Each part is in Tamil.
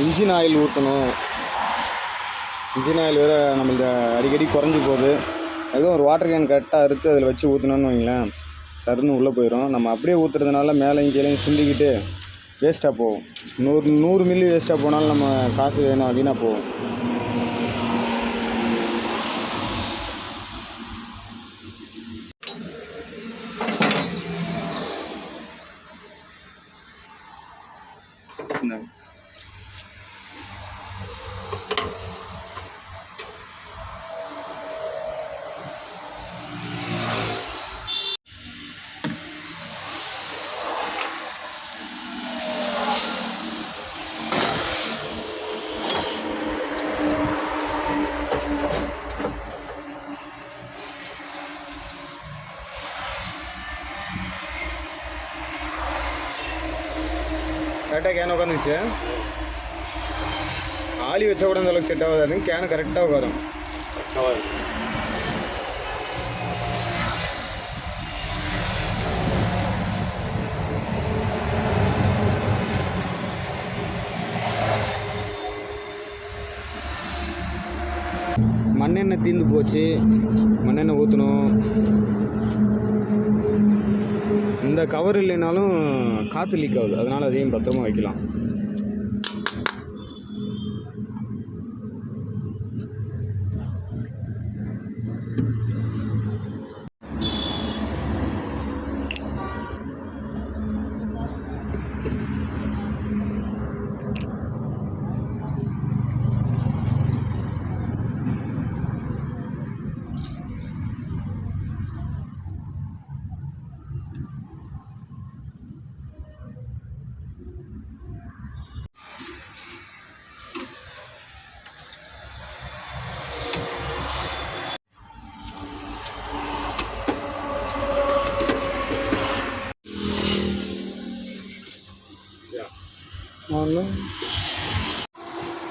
இன்ஜின் ஆயில் ஊற்றணும். இன்ஜின் ஆயில் வேறு நம்மளுக்கு அடிக்கடி குறைஞ்சி போகுது. அதுவும் ஒரு வாட்டர் கேன் கரெக்டாக அறுத்து அதில் வச்சு ஊற்றினோன்னு வைங்களேன், சருன்னு உள்ளே போயிடும். நம்ம அப்படியே ஊற்றுறதுனால மேலேயும் கீழேயும் சுண்டிக்கிட்டு வேஸ்ட்டாக போகும். 100 மில்லி வேஸ்ட்டாக போனாலும் நம்ம காசு வீணாக போகும். கரெக்டாக கேன் உட்காந்துச்சு. ஆளி வச்சா கூட அந்த அளவுக்கு செட் ஆகாது. கேனு கரெக்டாக உட்காரும். மண்ணெண்ணெய் தீர்ந்து போச்சு, மண்ணெண்ணெய் ஊற்றணும். இந்த கவர் இல்லைனாலும் காற்று லீக் ஆகுது, அதனால் அதையும் பத்திரமா வைக்கலாம்.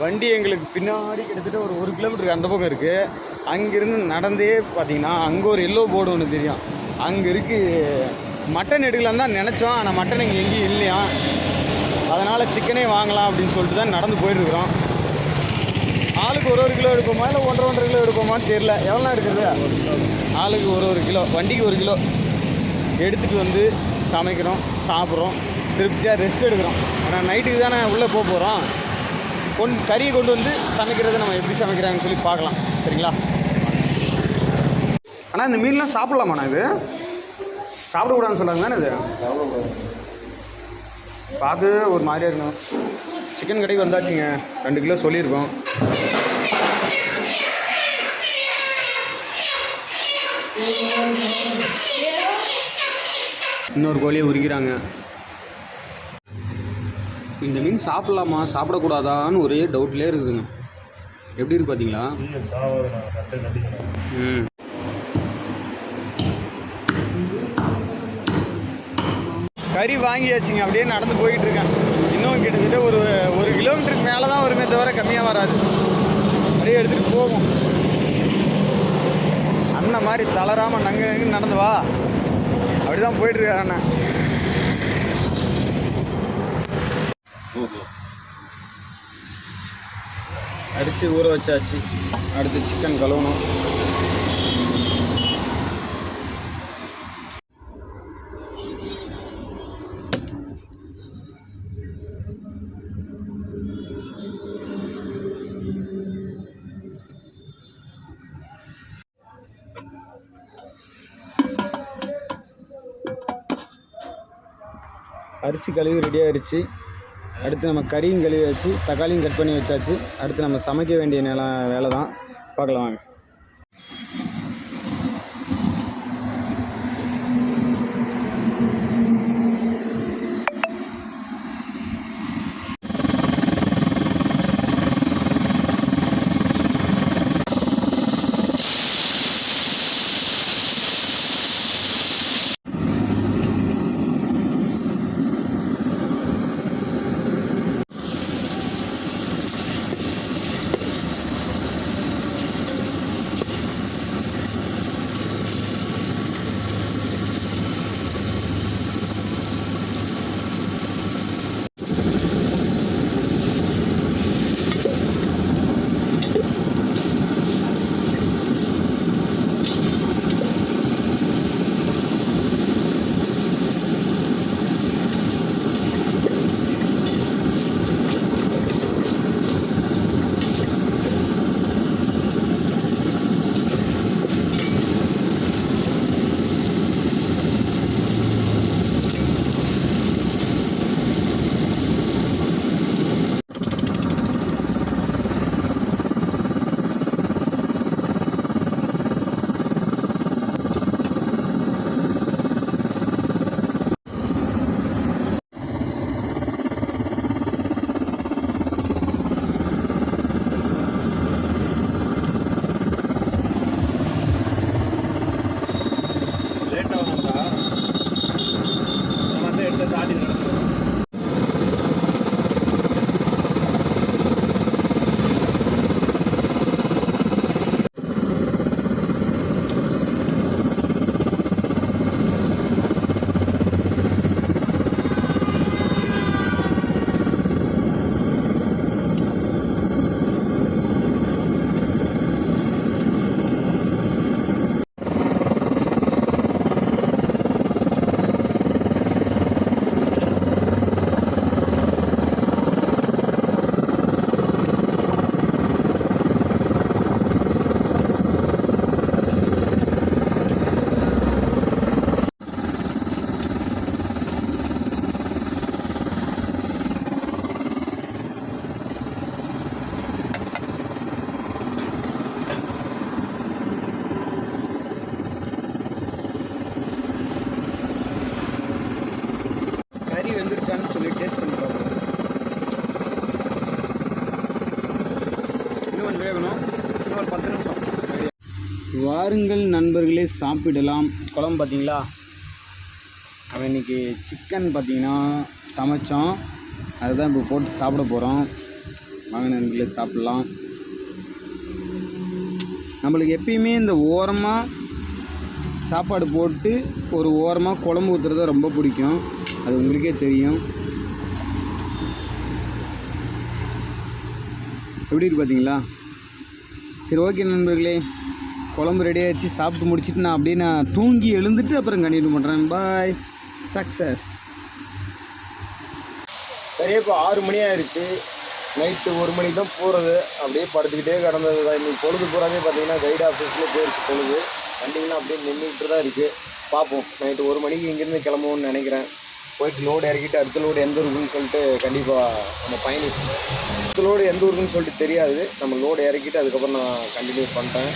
வண்டி எங்களுக்கு பின்னாடி கிட்டத்தட்ட ஒரு 1 கிலோமீட்டருக்கு அந்த பக்கம் இருக்குது. அங்கேருந்து நடந்தே பார்த்தீங்கன்னா அங்கே ஒரு எல்லோ போர்டு ஒன்று தெரியும். அங்கே இருக்குது. மட்டன் எடுக்கலான்னு தான் நினச்சோம், ஆனால் மட்டன் இங்கே எங்கேயும் இல்லையா. அதனால் சிக்கனே வாங்கலாம் அப்படின்னு சொல்லிட்டு தான் நடந்து போயிட்டுருக்குறோம். ஆளுக்கு ஒரு கிலோ எடுப்போமா இல்லை 1.5 கிலோ எடுப்போமான்னு தெரில. எவ்வளோ எடுக்கிறது? ஆளுக்கு ஒரு கிலோ, வண்டிக்கு 1 கிலோ எடுத்துகிட்டு வந்து சமைக்கிறோம், சாப்பிட்றோம், திருப்தியாக ரெஸ்ட் எடுக்கிறோம். ஆனால் நைட்டுக்கு தானே உள்ளே போகிறோம். கறியை கொண்டு வந்து சமைக்கிறது நம்ம எப்படி சமைக்கிறாங்கன்னு சொல்லி பார்க்கலாம். சரிங்களா? ஆனால் இந்த மீன்லாம் சாப்பிட்லாமாண்ணா? இது சாப்பிடக்கூடாதுன்னு சொல்கிறாங்க தானே? இது சாப்பிடக்கூடாது, பார்க்க ஒரு மாதிரியாக இருக்கணும். சிக்கன் கடைக்கு வந்தாச்சுங்க, 2 கிலோ சொல்லியிருக்கோம். இன்னொரு கோழியை உரிக்கிறாங்க. இந்த மீன் சாப்பிட்லாமா சாப்பிடக்கூடாதான்னு ஒரே டவுட்லேயே இருக்குதுங்க. எப்படி இருக்கு பார்த்தீங்களா? கறி வாங்கியாச்சுங்க, அப்படியே நடந்து போயிட்டு இருக்கேன். இன்னும் கிட்டத்தட்ட ஒரு கிலோமீட்டருக்கு மேலே தான் வருமே தவிர கம்மியாக வராது. அப்படியே எடுத்துகிட்டு போவோம். அண்ணன் மாதிரி தளராமல் நங்கு நடந்து வா, அப்படி தான் போயிட்டுருக்காரு அண்ணன். அரிசி ஊற வச்சாச்சு. அடுத்து சிக்கன் கழுவணும். அரிசி கழுவி ரெடி ஆயிடுச்சு. அடுத்து நம்ம கறியும் கழுவி வச்சு தக்காளியும் கட் பண்ணி வச்சாச்சு. அடுத்து நம்ம சமைக்க வேண்டிய வேலை தான். பார்க்கலாம் வாங்க. வாருங்கள் நண்பர்களே, சாப்பிடலாம். குழம்பு பார்த்தீங்களா, அவன் இன்றைக்கி சிக்கன் பார்த்தீங்கன்னா சமைச்சோம், அதுதான் இப்போ போட்டு சாப்பிட போகிறோம். வாங்க நண்பர்களே சாப்பிட்லாம். நம்மளுக்கு எப்பயுமே இந்த ஓரமாக சாப்பாடு போட்டு ஒரு ஓரமாக குழம்பு ஊற்றுறது ரொம்ப பிடிக்கும், அது உங்களுக்கே தெரியும். எப்படி இருக்கு பார்த்தீங்களா? சரி, ஓகே நண்பர்களே, குழம்பு ரெடி ஆகிடுச்சு. சாப்பிட்டு முடிச்சுட்டு நான் தூங்கி எழுந்துட்டு அப்புறம் கண்டினியூ பண்ணுறேன். பாய், சக்ஸஸ். சரியா இப்போ 6 மணி ஆயிடுச்சு. நைட்டு 1 மணிக்கு தான் போகிறது. அப்படியே படுத்துக்கிட்டே கிடந்தது தான். இன்றைக்கி பொழுது பூராமே பார்த்தீங்கன்னா கைடு ஆஃபீஸில் போயிடுச்சு பொழுது. வண்டிங்கெலாம் அப்படியே நின்றுக்கிட்டு தான் இருக்குது. பார்ப்போம், நைட்டு 1 மணிக்கு இங்கேருந்து கிளம்புவோம்னு நினைக்கிறேன். போயிட்டு லோடு இறக்கிட்டு அடுத்த லோடு எந்த ஊருக்குன்னு சொல்லிட்டு கண்டிப்பாக நம்ம பயணிப்போம். அடுத்த லோடு எந்த ஊருக்குன்னு சொல்லிட்டு தெரியாது. நம்ம லோடு இறக்கிட்டு அதுக்கப்புறம் நான் கண்டினியூ பண்ணுறேன்.